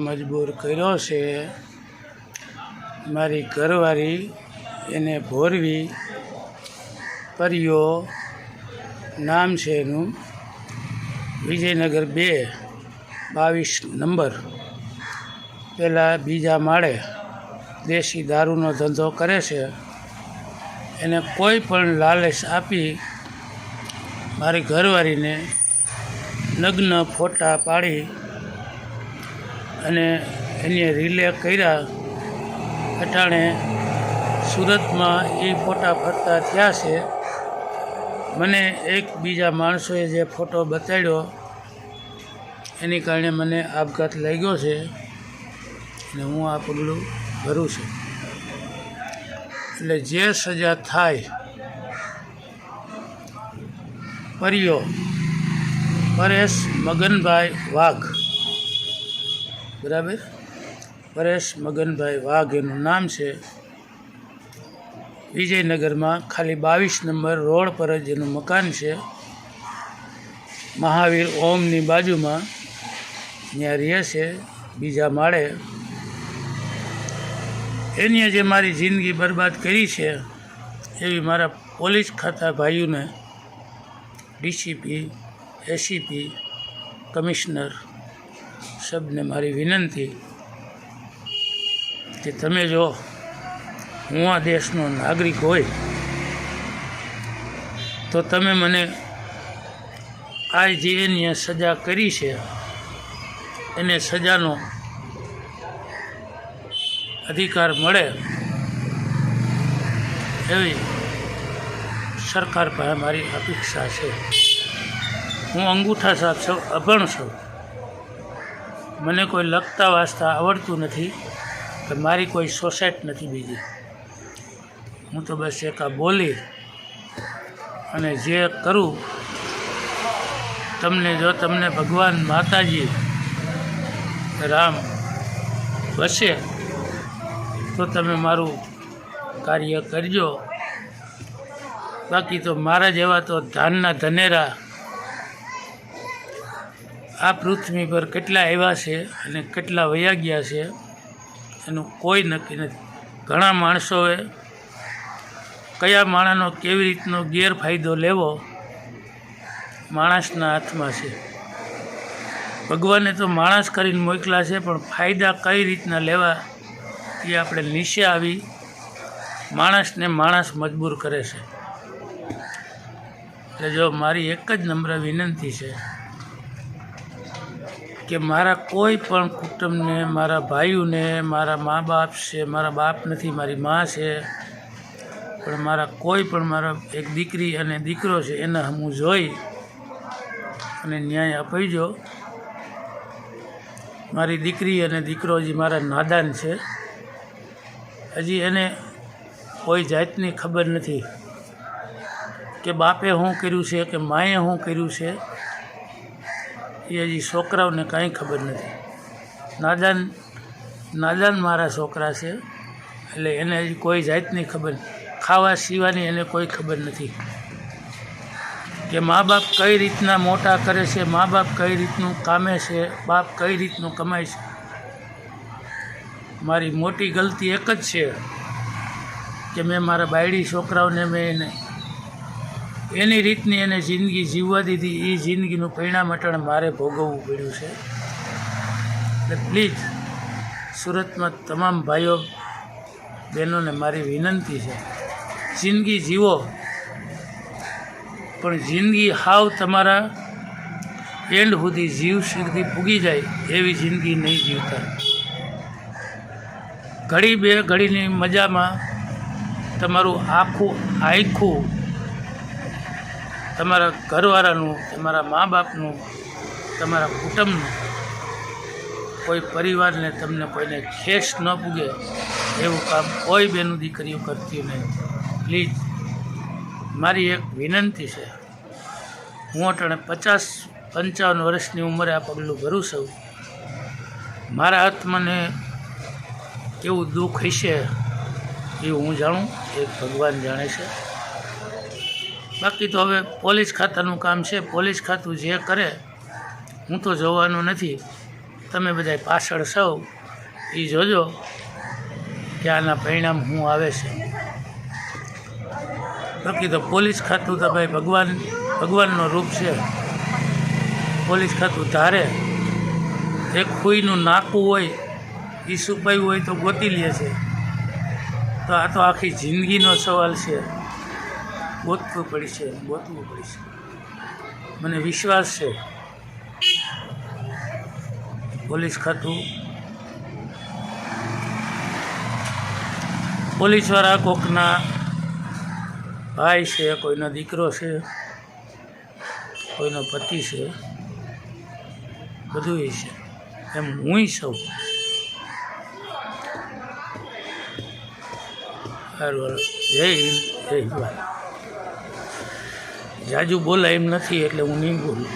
મજબૂર કર્યો છે મારી ઘરવાળી એને ભોરવી પરિયો નામ છે એનું, વિજયનગર 2 22 નંબર, પહેલાં બીજા માળે દેશી દારૂનો ધંધો કરે છે. એને કોઈ પણ લાલચ આપી મારી ઘરવાળીને નગ્ન ફોટા પાડી અને એને રિલે કર્યા. અટાણે સુરતમાં એ ફોટા ફરતા થયા છે. મને એક બીજા માણસોએ જે ફોટો બતાડ્યો એની કારણે મને આપઘાત લાગ્યો છે અને હું આ પગલું ભરું છું. એટલે જે સજા થાય, પરિયો પરેશ મગનભાઈ વાઘ, બરાબર, પરેશ મગનભાઈ વાઘ એનું નામ છે. વિજયનગરમાં ખાલી 22 નંબર રોડ પર જ એનું મકાન છે. મહાવીર ઓમની બાજુમાં ત્યાં રહે છે, બીજા માળે. એની જે મારી જિંદગી બરબાદ કરી છે એવી મારા પોલીસ ખાતા ભાઈઓને, ડીસીપી, એસીપી, કમિશનર સબને મારી વિનંતી કે તમે જો હું આ દેશનો નાગરિક હોય તો તમે મને આ જે એની સજા કરી છે એને સજાનો અધિકાર મળે એવી સરકાર પાસે મારી અપેક્ષા છે. હું અંગૂઠા સાહેબ છું, અભણ છું, મને કોઈ લખતા વાંચતા આવડતું નથી, કે મારી કોઈ સોસાયટી નથી બીજી. હું તો બસ એક આ બોલી અને જે કરું, તમને ભગવાન માતાજી રામ બસે તો તમે મારું કાર્ય કરજો. બાકી તો મારા જેવા તો ધાનના ધનેરા આ પૃથ્વી પર કેટલા આવ્યા છે અને કેટલા વયા ગયા છે એનું કોઈ નક્કી નથી. ઘણા માણસોએ કયા માણસનો કેવી રીતનો ગેરફાયદો લેવો માણસના હાથમાં છે. ભગવાને તો માણસ કરીને મોકલા છે, પણ ફાયદા કઈ રીતના લેવા એ આપણે નીચે આવી માણસને માણસ મજબૂર કરે છે. એટલે જો મારી એક જ નમ્ર વિનંતી છે કે મારા કોઈ પણ કુટુંબને, મારા ભાઈઓને, મારા મા બાપ છે, મારા બાપ નથી, મારી મા છે, પણ મારા કોઈ પણ મારા એક દીકરી અને દીકરો છે એને હું જોઈ અને ન્યાય અપાઈજો. મારી દીકરી અને દીકરો હજી મારા નાદાન છે, હજી એને કોઈ જાતની ખબર નથી કે બાપે શું કર્યું છે કે માએ શું કર્યું છે. એ હજી છોકરાઓને કાંઈ ખબર નથી. નાદાન મારા છોકરા છે, એટલે એને હજી કોઈ જાતની ખબર, ખાવા સિવાની એને કોઈ ખબર નથી કે મા બાપ કઈ રીતના મોટા કરે છે, મા બાપ કઈ રીતનું કામે છે, બાપ કઈ રીતનું કમાય છે. મારી મોટી ગલતી એક જ છે કે મેં મારા બાયડી છોકરાઓને મેં એની રીતની એને જિંદગી જીવવા દીધી. એ જિંદગીનું પરિણામ અટાણે મારે ભોગવવું પડ્યું છે. એટલે પ્લીઝ સુરતમાં તમામ ભાઈઓ બહેનોને મારી વિનંતી છે, જિંદગી જીવો, પણ જિંદગી હાવ તમારા એન્ડ સુધી જીવ સુધી પૂગી જાય એવી જિંદગી નહીં જીવતા. ઘડી બે ઘડીની મજામાં તમારું આખું તમારા ઘરવાળાનું, તમારા મા બાપનું, તમારા કુટુંબનું, કોઈ પરિવારને તમને કોઈને ખેસ ન પૂગે એવું કામ કોઈ બેનું દીકરીઓ કરતી નહીં. પ્લીઝ મારી એક વિનંતી છે. હું અટાણે 50-55 વર્ષની ઉંમરે આ પગલું ભરું છું. મારા આત્માને કેવું દુઃખ હશે એ હું જાણું, એ ભગવાન જાણે છે. બાકી તો હવે પોલીસ ખાતાનું કામ છે, પોલીસ ખાતું જે કરે હું તો જોવાનું નથી. તમે બધા પાછળ સૌ એ જોજો કે આના પરિણામ શું આવે છે. બાકી તો પોલીસ ખાતું તો ભાઈ ભગવાનનો રૂપ છે. પોલીસ ખાતું ધારે એક ખૂઈનું નાકું હોય એ છુપાયું હોય તો ગોતી લે છે. તો આ તો આખી જિંદગીનો સવાલ છે. ગોતવું પડશે. મને વિશ્વાસ છે પોલીસ ખાતું પોલીસવાળા કોકના ભાઈ છે, કોઈનો દીકરો છે, કોઈનો પતિ છે, બધું છે. એમ હું સૌ સારું. જય હિન્દ, જય ભારત. જાજુ બોલાય એમ નથી એટલે હું નહીં બોલું.